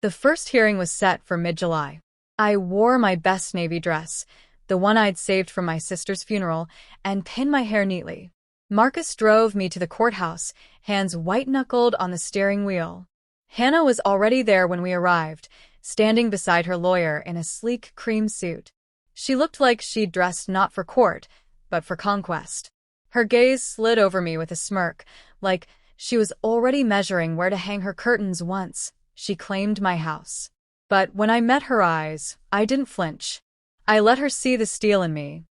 The first hearing was set for mid-July. I wore my best navy dress, the one I'd saved from my sister's funeral, and pinned my hair neatly. Marcus drove me to the courthouse, hands white-knuckled on the steering wheel. Hannah was already there when we arrived, standing beside her lawyer in a sleek cream suit. She looked like she'd dressed not for court, but for conquest. Her gaze slid over me with a smirk, like she was already measuring where to hang her curtains once she claimed my house. But when I met her eyes, I didn't flinch. I let her see the steel in me.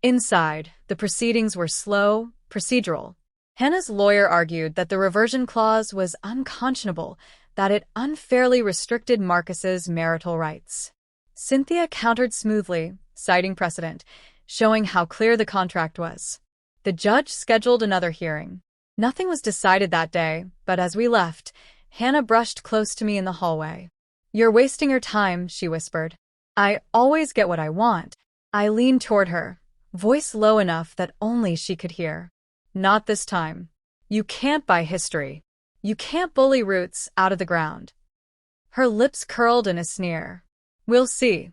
Inside, the proceedings were slow, procedural. Hannah's lawyer argued that the reversion clause was unconscionable, that it unfairly restricted Marcus's marital rights. Cynthia countered smoothly, citing precedent, showing how clear the contract was. The judge scheduled another hearing. Nothing was decided that day, but as we left, Hannah brushed close to me in the hallway. You're wasting your time, she whispered. I always get what I want. I leaned toward her, voice low enough that only she could hear. Not this time. You can't buy history. You can't bully roots out of the ground. Her lips curled in a sneer. We'll see.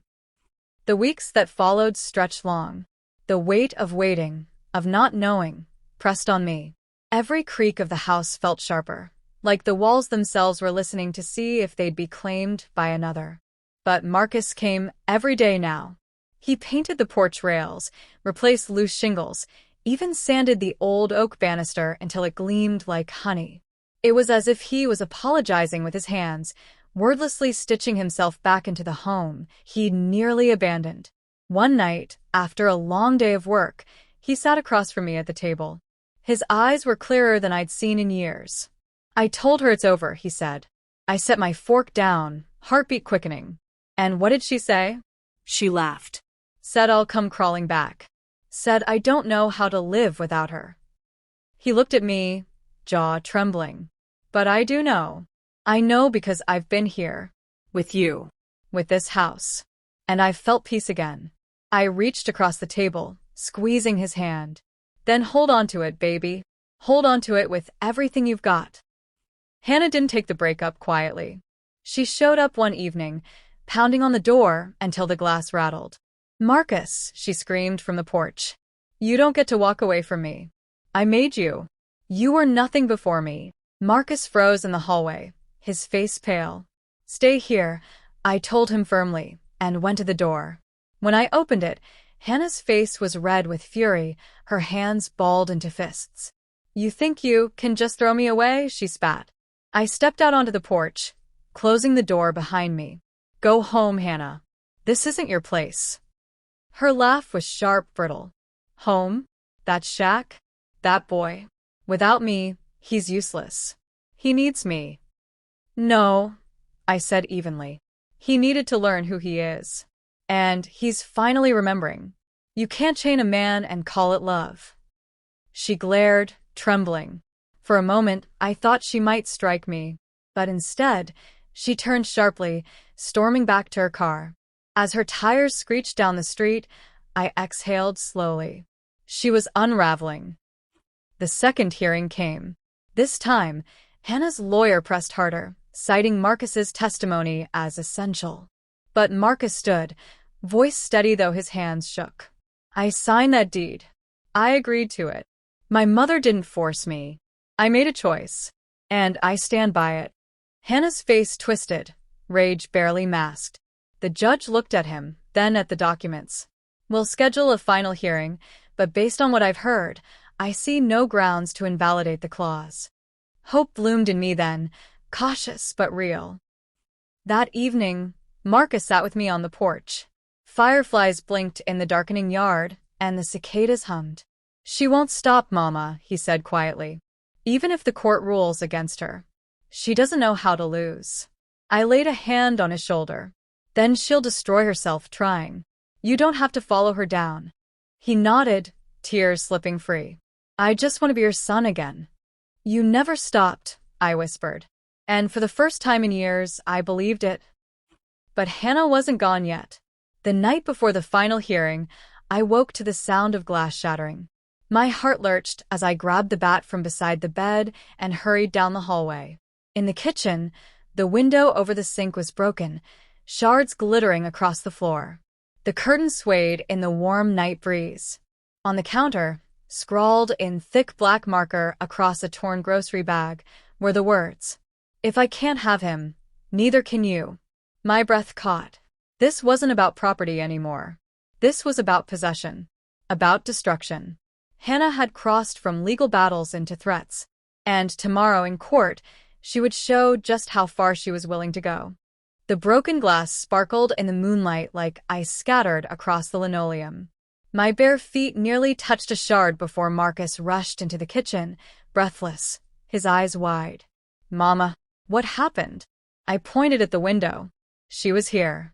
The weeks that followed stretched long. The weight of waiting, of not knowing, pressed on me. Every creak of the house felt sharper, like the walls themselves were listening to see if they'd be claimed by another. But Marcus came every day now. He painted the porch rails, replaced loose shingles, even sanded the old oak banister until it gleamed like honey. It was as if he was apologizing with his hands, wordlessly stitching himself back into the home he'd nearly abandoned. One night, after a long day of work, he sat across from me at the table. His eyes were clearer than I'd seen in years. I told her it's over, he said. I set my fork down, heartbeat quickening. And what did she say? She laughed. Said I'll come crawling back. Said I don't know how to live without her. He looked at me, jaw trembling. But I do know. I know because I've been here. With you. With this house. And I've felt peace again. I reached across the table, squeezing his hand. Then hold on to it, baby. Hold on to it with everything you've got. Hannah didn't take the breakup quietly. She showed up one evening, pounding on the door until the glass rattled. Marcus, she screamed from the porch. You don't get to walk away from me. I made you. You were nothing before me. Marcus froze in the hallway, his face pale. Stay here, I told him firmly, and went to the door. When I opened it, Hannah's face was red with fury, her hands balled into fists. You think you can just throw me away? She spat. I stepped out onto the porch, closing the door behind me. Go home, Hannah. This isn't your place. Her laugh was sharp, brittle. Home? That shack? That boy? Without me, he's useless. He needs me. No, I said evenly. He needed to learn who he is. And he's finally remembering. You can't chain a man and call it love. She glared, trembling. For a moment, I thought she might strike me. But instead, she turned sharply, storming back to her car. As her tires screeched down the street, I exhaled slowly. She was unraveling. The second hearing came. This time, Hannah's lawyer pressed harder, citing Marcus's testimony as essential. But Marcus stood, voice steady though his hands shook. I signed that deed. I agreed to it. My mother didn't force me. I made a choice. And I stand by it. Hannah's face twisted, rage barely masked. The judge looked at him, then at the documents. We'll schedule a final hearing, but based on what I've heard, I see no grounds to invalidate the clause. Hope bloomed in me then, cautious but real. That evening, Marcus sat with me on the porch. Fireflies blinked in the darkening yard, and the cicadas hummed. She won't stop, Mama, he said quietly. Even if the court rules against her. She doesn't know how to lose. I laid a hand on his shoulder. Then she'll destroy herself trying. You don't have to follow her down. He nodded, tears slipping free. I just want to be your son again. You never stopped, I whispered. And for the first time in years, I believed it. But Hannah wasn't gone yet. The night before the final hearing, I woke to the sound of glass shattering. My heart lurched as I grabbed the bat from beside the bed and hurried down the hallway. In the kitchen, the window over the sink was broken, shards glittering across the floor. The curtain swayed in the warm night breeze. On the counter, scrawled in thick black marker across a torn grocery bag, were the words, If I can't have him, neither can you. My breath caught. This wasn't about property anymore. This was about possession. About destruction. Hannah had crossed from legal battles into threats. And tomorrow in court, she would show just how far she was willing to go. The broken glass sparkled in the moonlight like ice scattered across the linoleum. My bare feet nearly touched a shard before Marcus rushed into the kitchen, breathless, his eyes wide. Mama, what happened? I pointed at the window. She was here.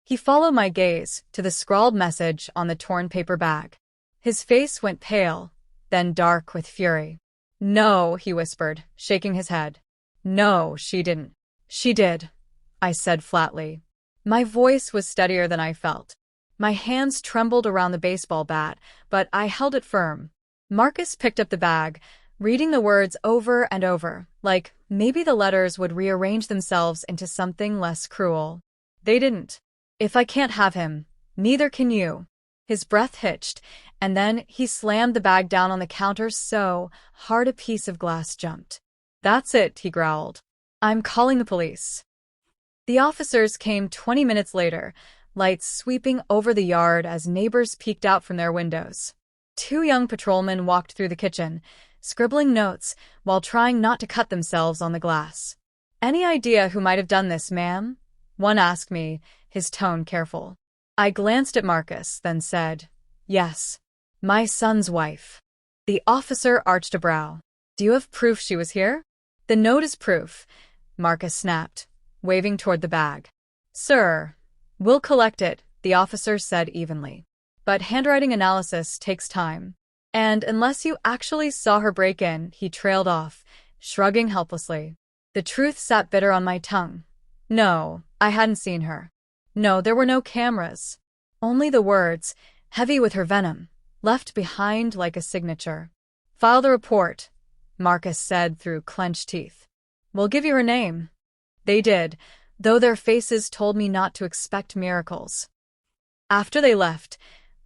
He followed my gaze to the scrawled message on the torn paper bag. His face went pale, then dark with fury. No, he whispered, shaking his head. No, she didn't. She did, I said flatly. My voice was steadier than I felt. My hands trembled around the baseball bat, but I held it firm. Marcus picked up the bag, reading the words over and over, like maybe the letters would rearrange themselves into something less cruel. They didn't. If I can't have him, neither can you. His breath hitched, and then he slammed the bag down on the counter so hard a piece of glass jumped. That's it, he growled. I'm calling the police. The officers came 20 minutes later, lights sweeping over the yard as neighbors peeked out from their windows. 2 young patrolmen walked through the kitchen, scribbling notes while trying not to cut themselves on the glass. Any idea who might have done this, ma'am? One asked me, his tone careful. I glanced at Marcus, then said, Yes, my son's wife. The officer arched a brow. Do you have proof she was here? The note is proof, Marcus snapped, waving toward the bag. Sir, we'll collect it, the officer said evenly. but handwriting analysis takes time. And unless you actually saw her break in, he trailed off, shrugging helplessly. The truth sat bitter on my tongue. No, I hadn't seen her. No, there were no cameras. Only the words, heavy with her venom, left behind like a signature. File the report, Marcus said through clenched teeth. We'll give you her name. They did, though their faces told me not to expect miracles. After they left,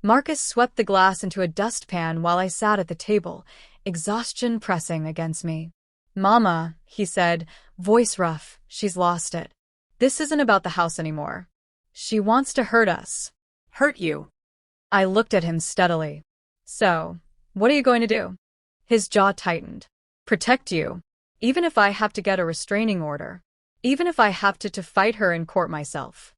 Marcus swept the glass into a dustpan while I sat at the table, exhaustion pressing against me. Mama, he said, voice rough, she's lost it. This isn't about the house anymore. She wants to hurt us. Hurt you. I looked at him steadily. So, what are you going to do? His jaw tightened. Protect you. Even if I have to get a restraining order. Even if I have to fight her in court myself.